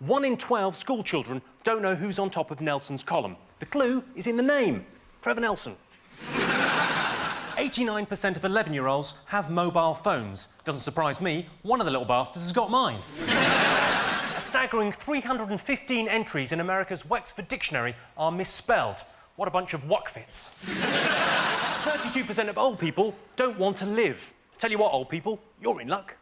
1 in 12 school children don't know who's on top of Nelson's column. The clue is in the name. Trevor Nelson. 89% of 11-year-olds have mobile phones. Doesn't surprise me, one of the little bastards has got mine. A staggering 315 entries in America's Wexford Dictionary are misspelled. What a bunch of wuckfits. 32% of old people don't want to live. Tell you what, old people, you're in luck.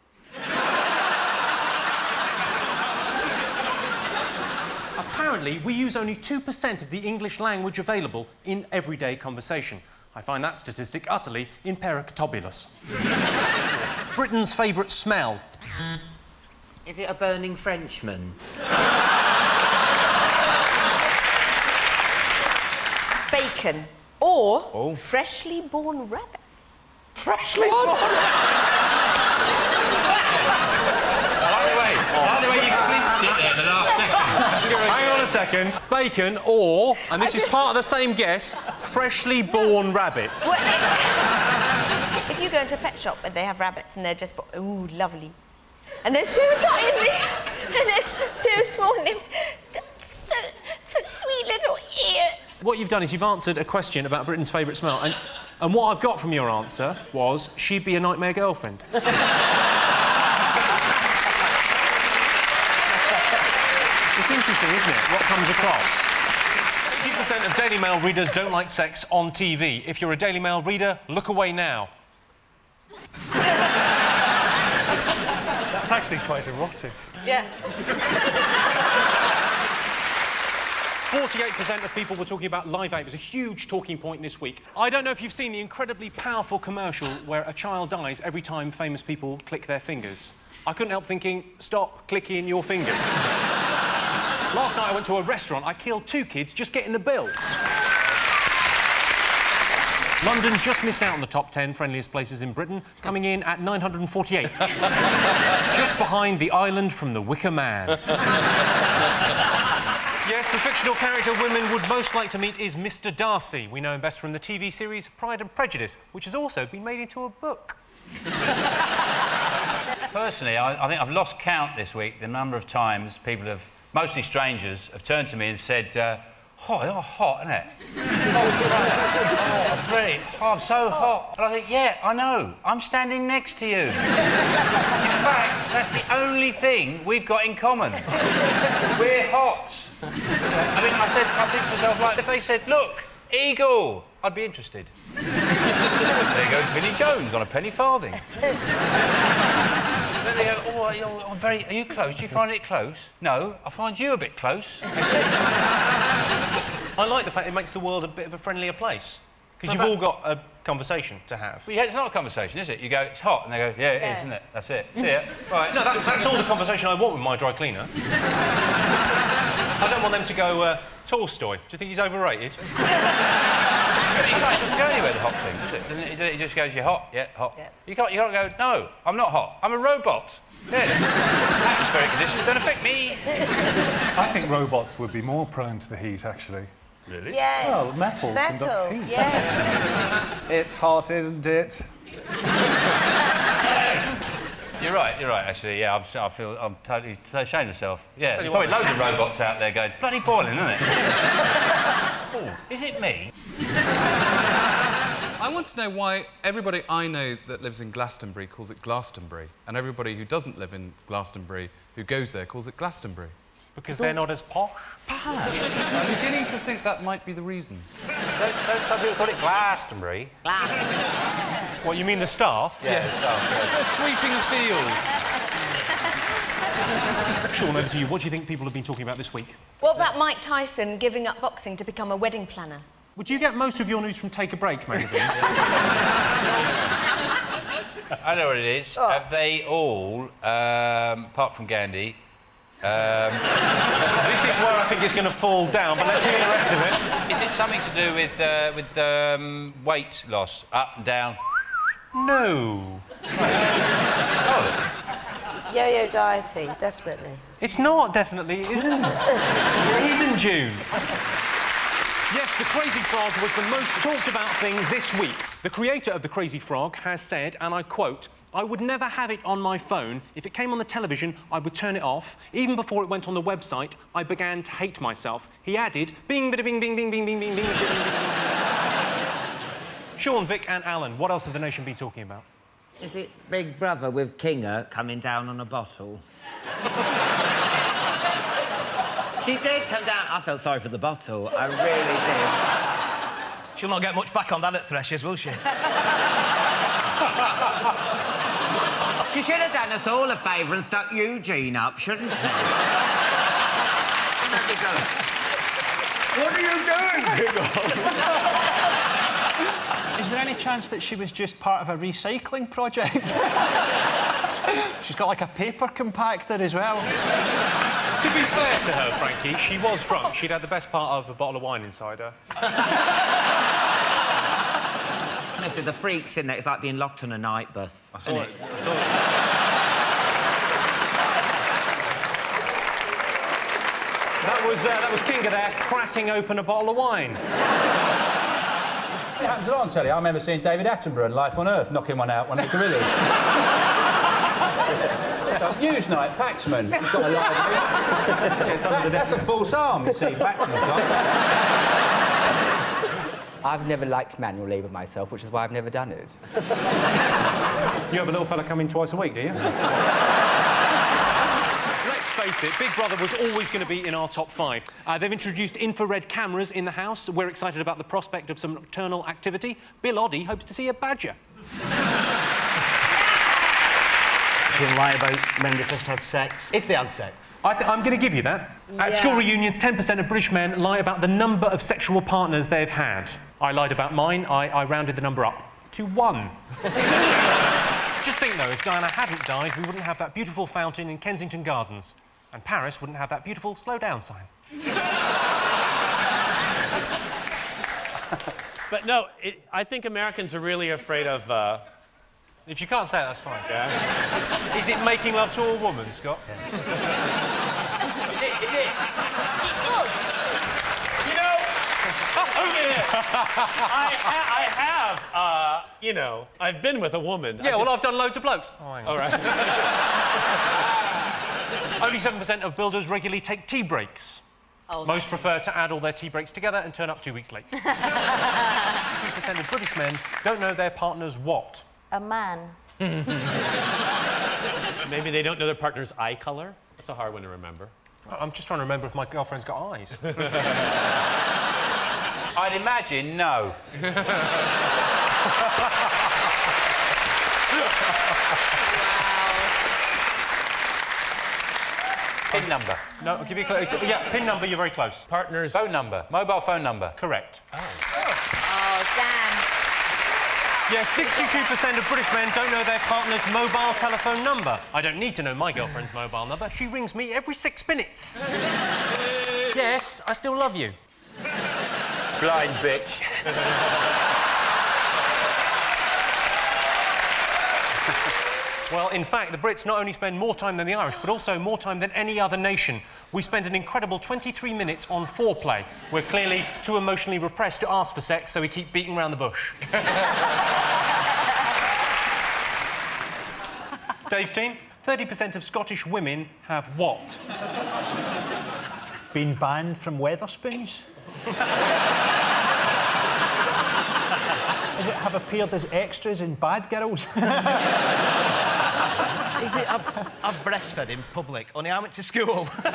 Apparently, we use only 2% of the English language available in everyday conversation. I find that statistic utterly impericatobulous. Britain's favourite smell. Is it a burning Frenchman? Bacon. Or freshly born rabbits. Freshly born By the way, you clinched it there the last second. Hang on a second. Bacon or, and this is part of the same guess, freshly born rabbits. Well, if you go into a pet shop and they have rabbits and they're just... Ooh, lovely. And they're so tiny and they're so small and so sweet little ears. What you've done is you've answered a question about Britain's favourite smell, and what I've got from your answer was she'd be a nightmare girlfriend. It's interesting, isn't it, what comes across? 80% of Daily Mail readers don't like sex on TV. If you're a Daily Mail reader, look away now. That's actually quite erotic. Yeah. 48% of people were talking about Live 8. It was a huge talking point this week. I don't know if you've seen the incredibly powerful commercial where a child dies every time famous people click their fingers. I couldn't help thinking, stop clicking your fingers. Last night I went to a restaurant. I killed 2 kids just getting the bill. London just missed out on the top 10 friendliest places in Britain, coming in at 948. Just behind the island from The Wicker Man. Yes, the fictional character women would most like to meet is Mr. Darcy. We know him best from the TV series Pride and Prejudice, which has also been made into a book. Personally, I think I've lost count this week the number of times people have, mostly strangers, have turned to me and said, oh, you're hot, isn't it? Oh, brilliant. Oh, I'm so hot. And I think, yeah, I know. I'm standing next to you. In fact, that's the only thing we've got in common. We're hot. I think to myself, like, if they said, look, eagle, I'd be interested. There goes Vinnie Jones on a penny farthing. Then they go, oh, are you close? Do you find it close? No, I find you a bit close. I like the fact it makes the world a bit of a friendlier place. Because you've all got a conversation to have. Well, yeah, it's not a conversation, is it? You go, it's hot, and they go, yeah, it is, isn't it? That's it. See ya. Right. No, that's all the conversation I want with my dry cleaner. I don't want them to go, Tolstoy. Do you think he's overrated? It doesn't go anywhere, the hot thing, does it? Doesn't it? It just goes, you're hot, yeah, hot. Yeah. You can't go, no, I'm not hot, I'm a robot. Yes. Atmospheric conditions don't affect me. I think robots would be more prone to the heat, actually. Really? Yeah. Well, metal conducts heat. Yeah. It's hot, isn't it? Yes. You're right, actually, yeah, I'm totally so ashamed of myself. Yeah, there's probably loads of robots out there going, bloody boiling, isn't it? Oh, is it me? I want to know why everybody I know that lives in Glastonbury calls it Glastonbury, and everybody who doesn't live in Glastonbury who goes there calls it Glastonbury. Because they're not as posh? Perhaps. I'm beginning to think that might be the reason. Don't some people call it Glastonbury? What, you mean the staff? Yeah, the staff, yeah. They're sweeping the fields. Sean, over to you. What do you think people have been talking about this week? What about Mike Tyson giving up boxing to become a wedding planner? Would you get most of your news from Take a Break magazine? I know what it is. Oh. Have they all, apart from Gandhi... This is where I think it's going to fall down, but let's hear the rest of it. Is it something to do with weight loss, up and down? No. Oh. Yo-yo dieting, definitely. It's not, definitely. It isn't. It is in June. Yes, the Crazy Frog was the most talked about thing this week. The creator of the Crazy Frog has said, and I quote, I would never have it on my phone. If it came on the television, I would turn it off. Even before it went on the website, I began to hate myself. He added, bing, bada, bing, bing, bing, bing, bing, bing, bing, bing, bing. Sean, Vic and Alan, what else have the nation been talking about? Is it Big Brother with Kinga coming down on a bottle? She did come down. I felt sorry for the bottle. I really did. She'll not get much back on that at Threshers, will she? She should have done us all a favour and stuck Eugene up, shouldn't she? What are you doing, Is there any chance that she was just part of a recycling project? She's got like a paper compactor as well. To be fair to her, Frankie, she was drunk. She'd had the best part of a bottle of wine inside her. Listen, the freaks in there, it's like being locked on a night bus. I saw it. That was Kinga there, cracking open a bottle of wine. Happens a lot on telly. I remember seeing David Attenborough in Life on Earth knocking one out, one of the gorillas. Newsnight, Paxman. He's got a live... That's a false arm, you see, Paxman's got. I've never liked manual labour myself, which is why I've never done it. You have a little fella come in twice a week, do you? Let's face it, Big Brother was always going to be in our top 5. They've introduced infrared cameras in the house. We're excited about the prospect of some nocturnal activity. Bill Oddie hopes to see a badger. Didn't lie about men they first had sex. If they had sex. I'm going to give you that. At school reunions, 10% of British men lie about the number of sexual partners they've had. I lied about mine. I rounded the number up to 1. Just think, though, if Diana hadn't died, we wouldn't have that beautiful fountain in Kensington Gardens. And Paris wouldn't have that beautiful slow down sign. But no, I think Americans are really afraid of... If you can't say it, that's fine. Yeah. Is it making love to a woman, Scott? Is it? You know, I have, you know, I've been with a woman. Yeah, well, I've done loads of blokes. Oh, hang on. All right. Only 7% of builders regularly take tea breaks. Oh, Most prefer to add all their tea breaks together and turn up 2 weeks late. 62% of British men don't know their partner's what? A man. Maybe they don't know their partner's eye colour. That's a hard one to remember. I'm just trying to remember if my girlfriend's got eyes. I'd imagine no. Pin number. No, I'll give you a clue. Yeah, pin number, you're very close. Partner's... Phone number. Mobile phone number. Correct. Oh, damn. Yeah, 62% of British men don't know their partner's mobile telephone number. I don't need to know my girlfriend's mobile number. She rings me every 6 minutes. Yes, I still love you. Blind bitch. Well, in fact, the Brits not only spend more time than the Irish, but also more time than any other nation. We spend an incredible 23 minutes on foreplay. We're clearly too emotionally repressed to ask for sex, so we keep beating around the bush. Dave's team, 30% of Scottish women have what? Been banned from Wetherspoons? Is it have appeared as extras in Bad Girls? Is it I've breastfed in public? Only I went to school. A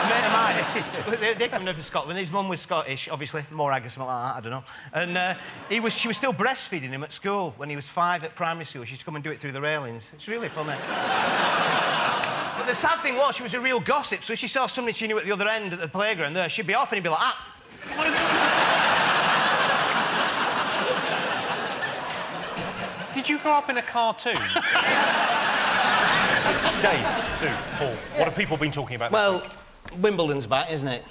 mate of mine, they come over to Scotland. His mum was Scottish, obviously, more Aggie, something like that, I don't know. And she was still breastfeeding him at school when he was 5 at primary school. She used to come and do it through the railings. It's really funny. But the sad thing was, she was a real gossip, so if she saw somebody she knew at the other end at the playground there, she'd be off and he'd be like, Did you grow up in a cartoon? Dave, Sue, Paul, what have people been talking about? Well, Wimbledon's back, isn't it?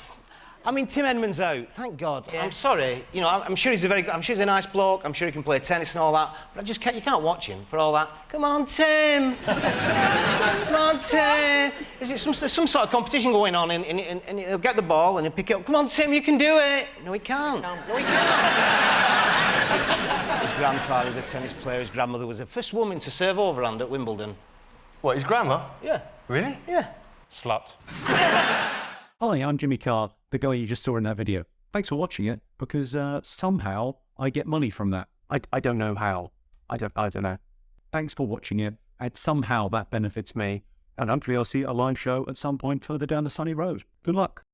I mean, Tim Edmund's out, thank God. Yeah. I'm sorry, you know, I'm sure he's I'm sure he's a nice bloke, I'm sure he can play tennis and all that, but I just can't, you can't watch him for all that. Come on, Tim! Come on, Tim! Is it some sort of competition going on and he'll get the ball and he'll pick it up. Come on, Tim, you can do it! No, he can't. No, he can't. grandfather was a tennis player, his grandmother was the first woman to serve overhand at Wimbledon. What, his grandma? Yeah. Really? Yeah. Slut. Hi, I'm Jimmy Carr, the guy you just saw in that video. Thanks for watching it, because somehow I get money from that. I don't know how. I don't know. Thanks for watching it, and somehow that benefits me. And hopefully I'll see a live show at some point further down the sunny road. Good luck.